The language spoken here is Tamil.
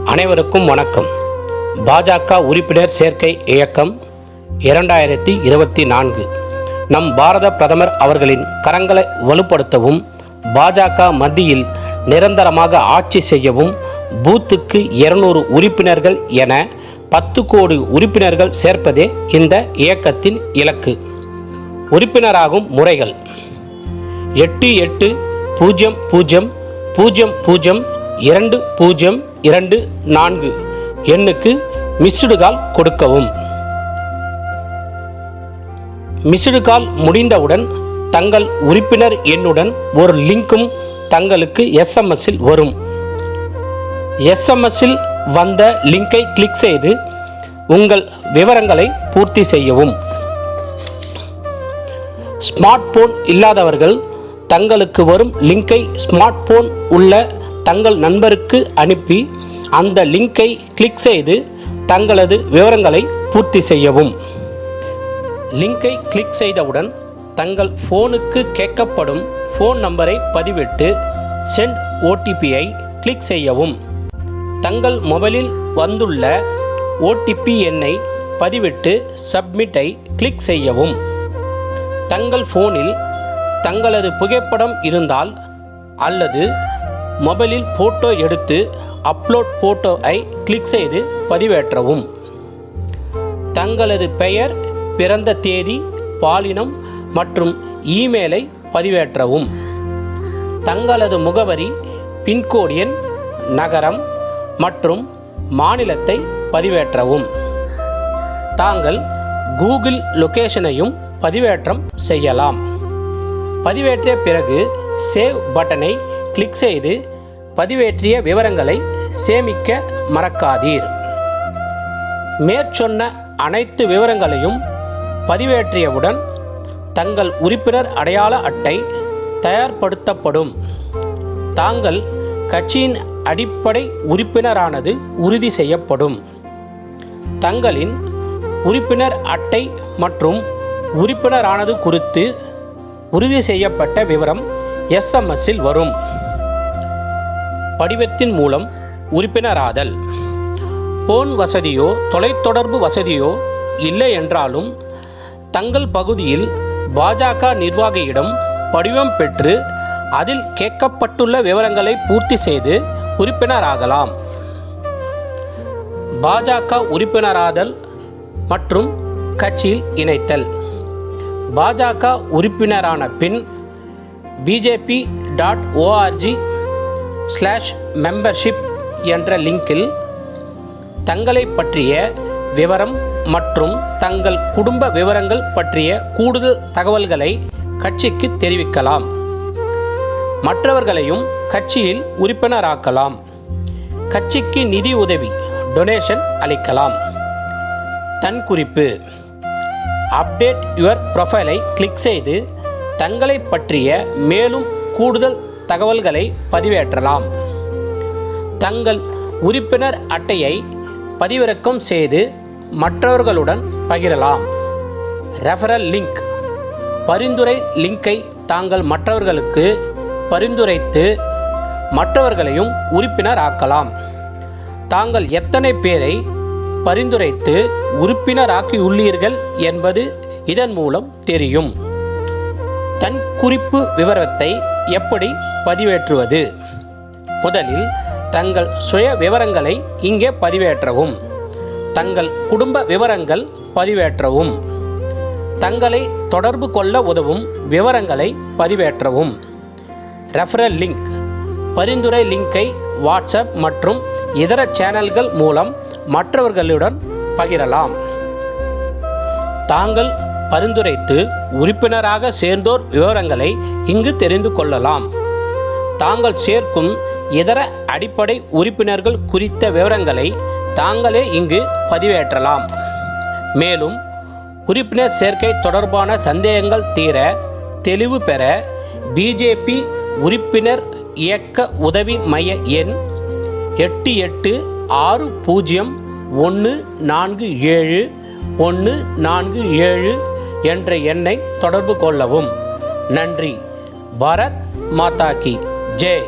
அனைவருக்கும் வணக்கம். பாஜக உறுப்பினர் சேர்க்கை இயக்கம் 2024 நம் பாரத பிரதமர் அவர்களின் கரங்களை வலுப்படுத்தவும், பாஜக மத்தியில் நிரந்தரமாக ஆட்சி செய்யவும் பூத்துக்கு 200 உறுப்பினர்கள் என 10 கோடி உறுப்பினர்கள் சேர்ப்பதே இந்த இயக்கத்தின் இலக்கு. உறுப்பினராகும் முறைகள்: 8800002024 எண்ணுக்கு மிஸ்டு கால் கொடுக்கவும். மிஸ்டு கால் முடிந்தவுடன் தங்கள் உறுப்பினர் எண்ணுடன் ஒரு லிங்கும் தங்களுக்கு எஸ்எம்எஸ்ஸில் வரும். எஸ்எம்எஸ்ஸில் வந்த லிங்கை கிளிக் செய்து உங்கள் விவரங்களை பூர்த்தி செய்யவும். ஸ்மார்ட் போன் இல்லாதவர்கள் தங்களுக்கு வரும் லிங்கை ஸ்மார்ட் போன் உள்ள தங்கள் நண்பருக்கு அனுப்பி அந்த லிங்கை கிளிக் செய்து தங்களது விவரங்களை பூர்த்தி செய்யவும். லிங்கை கிளிக் செய்தவுடன் தங்கள் போனுக்கு கேட்கப்படும் போன் நம்பரை பதிவிட்டு சென்ட் ஓடிபியை கிளிக் செய்யவும். தங்கள் மொபைலில் வந்துள்ள ஓடிபி எண்ணை பதிவிட்டு சப்மிட்டை கிளிக் செய்யவும். தங்கள் போனில் தங்களது புகைப்படம் இருந்தால் அல்லது மொபைலில் போட்டோ எடுத்து அப்லோட் போட்டோவை கிளிக் செய்து பதிவேற்றவும். தங்களது பெயர், பிறந்த தேதி, பாலினம் மற்றும் இமெயிலை பதிவேற்றவும். தங்களது முகவரி, பின்கோடு எண், நகரம் மற்றும் மாநிலத்தை பதிவேற்றவும். தாங்கள் கூகுள் லொகேஷனையும் பதிவேற்றம் செய்யலாம். பதிவேற்றிய பிறகு சேவ் பட்டனை கிளிக் செய்து பதிவேற்றிய விவரங்களை சேமிக்க மறக்காதீர். மேற்சொன்ன அனைத்து விவரங்களையும் பதிவேற்றியவுடன் தங்கள் உறுப்பினர் அடையாள அட்டை தயார்படுத்தப்படும். தாங்கள் கட்சியின் அடிப்படை உறுப்பினரானது உறுதி செய்யப்படும். தங்களின் உறுப்பினர் அட்டை மற்றும் உறுப்பினரானது குறித்து உறுதி செய்யப்பட்ட விவரம் எஸ்எம்எஸ்ஸில் வரும். படிவத்தின் மூலம் உறுப்பினராதல். போன் வசதியோ தொலைத்தொடர்பு வசதியோ இல்லை என்றாலும் தங்கள் பகுதியில் பாஜக நிர்வாகியிடம் படிவம் பெற்று அதில் கேட்கப்பட்டுள்ள விவரங்களை பூர்த்தி செய்து உறுப்பினராகலாம். பாஜக உறுப்பினராதல் மற்றும் கட்சியில் இணைத்தல். பாஜக உறுப்பினரான பின் bjp.org/membership என்ற லிங்கில் தங்களை பற்றிய விவரம் மற்றும் தங்கள் குடும்ப விவரங்கள் பற்றிய கூடுதல் தகவல்களை கட்சிக்கு தெரிவிக்கலாம். மற்றவர்களையும் கட்சியில் உறுப்பினராக்கலாம். கட்சிக்கு நிதி உதவி டொனேஷன் அளிக்கலாம். தன் குறிப்பு: அப்டேட் யுவர் ப்ரொஃபைலை கிளிக் செய்து தங்களை பற்றிய மேலும் கூடுதல் தகவல்களை பதிவேற்றலாம். தங்கள் உறுப்பினர் அட்டையை பதிவிறக்கம் செய்து மற்றவர்களுடன் பகிரலாம். ரெஃபரல் லிங்க்: பரிந்துரை லிங்கை தாங்கள் மற்றவர்களுக்கு பரிந்துரைத்து மற்றவர்களையும் உறுப்பினர் ஆக்கலாம். தாங்கள் எத்தனை பேரை பரிந்துரைத்து உறுப்பினராக்கியுள்ளீர்கள் என்பது இதன் மூலம் தெரியும். தன் குறிப்பு விவரத்தை எப்படி பதிவேற்றுவது? முதலில் தங்கள் சுய விவரங்களை இங்கே பதிவேற்றவும். தங்கள் குடும்ப விவரங்கள் பதிவேற்றவும். தங்களை தொடர்பு கொள்ள உதவும் விவரங்களை பதிவேற்றவும். ரெஃபரல் லிங்க்: பரிந்துரை லிங்கை வாட்ஸ்அப் மற்றும் இதர சேனல்கள் மூலம் மற்றவர்களுடன் பகிரலாம். தாங்கள் பரிந்துரைத்து உறுப்பினராக சேர்ந்தோர் விவரங்களை இங்கு தெரிந்து கொள்ளலாம். தாங்கள் சேர்க்கும் இதர அடிப்படை உறுப்பினர்கள் குறித்த விவரங்களை தாங்களே இங்கு பதிவேற்றலாம். மேலும் உறுப்பினர் சேர்க்கை தொடர்பான சந்தேகங்கள் தீர தெளிவு பெற பிஜேபி உறுப்பினர் இயக்க உதவி மைய எண் 8860147147 என்ற எண்ணை தொடர்பு கொள்ளவும். நன்றி. பாரத் மாதா கி ஜெய்.